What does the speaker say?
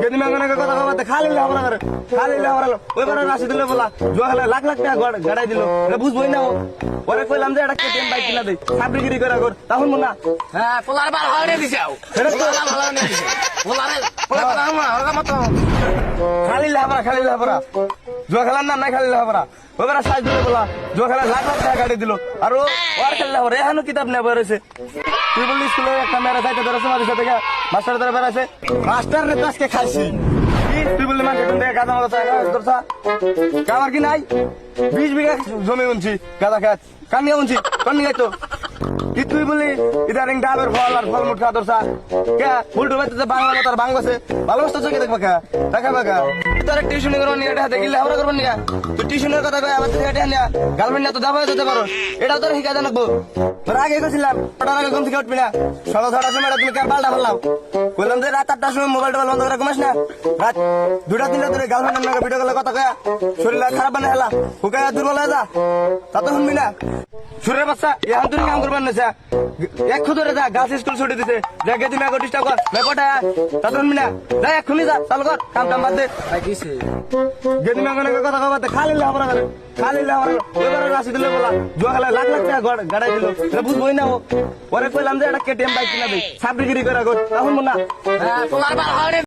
গেদি মাঙ্গনের কথা কবাতে খালি লাভরা করে খালি লাভরা ওই বার রাশি দিলে বলা জুয়া খেলা লাখ লাখ টাকা গাড়াই দিল এটা বুঝবই না ওরে কইলাম যে এটা কেটিএম বাইক কিনা দেই সাবরিগিরি করে কর তখন মনে না হ্যাঁ পোলার বার হয়ে দিছে এটা তো ভালো নিয়ে দিছে পোলারে আমার মতো খালি লাভরা জুয়া খেলার নাম নাই খালি লাভরা ওই বার সাইজ দিলে বলা জুয়া খেলা লাখ লাখ টাকা গাড়ি দিল আর ওর খেলা লাভরা এখানো কিতাব নেই বেরোছে তুই বললি স্কুলে একটা মেয়েরা যাইতে ধরেছে মাঝে সাথে মাস্টার ধরে বেড়াছে মাস্টার রে তো আজকে খাইছি তুই বললি মানুষ এখন থেকে গাঁদা মাথা ধরছা কামার কি নাই 20 বিঘা জমি উনছি গাঁদা খাত কান নিয়ে উনছি কান নিয়ে তো কি তুই বলি ইদারিং ডাবের ফল আর ফল মুট খা ধরছা কে ফুলটু বাইতে বাংলা মতার বাংলাছে ভালোবাসতে চোখে দেখবা কা দেখা বাকা তোর টিউশন করো নিয়ে এটা দেখিলে আমরা করবো নিয়া তুই টিউশনের কথা কই আবার তুই এটা নিয়া গার্লফ্রেন্ড না তো দাবা যেতে পারো এটাও তোর শিখা জানাবো তোর আগে কইছিলাম ওটার আগে ঘুম থেকে উঠবি না সকাল 6টার সময় তুমি কার বালটা ফেললাম কইলাম যে রাত 8টার সময় মোবাইলটা বন্ধ করে ঘুমাস না রাত 2টা 3টা তোর গার্লফ্রেন্ডের নাকি ভিডিও কলে কথা কয়া শরীর খারাপ বানা হেলা হুকায়া দুর্বল হয়ে যা তা তো শুনবি না সুরের বাচ্চা এখন তুই কাম করবেন না এক ধরে যা গাছ স্কুল ছুটি দিছে যা গেদি মেঘ ডিস্টার্ব কর মেঘটা তা তো শুনবি না যা এক্ষুনি যা চালু কর কাম কাম বাদ দে গেদি মেঘনের কথা কবাতে খালি লাভরা করে খালি লাভরা ওই বার রাশি দিলে বলা জুয়া খেলা লাখ লাখ টাকা গাড়াই দিল এটা বুঝবই না ওরে কইলাম যে এটা কেটিএম বাইক কিনা দেই সাবরিগিরি করে কর তখন মনে না হ্যাঁ পোলার বার হয়ে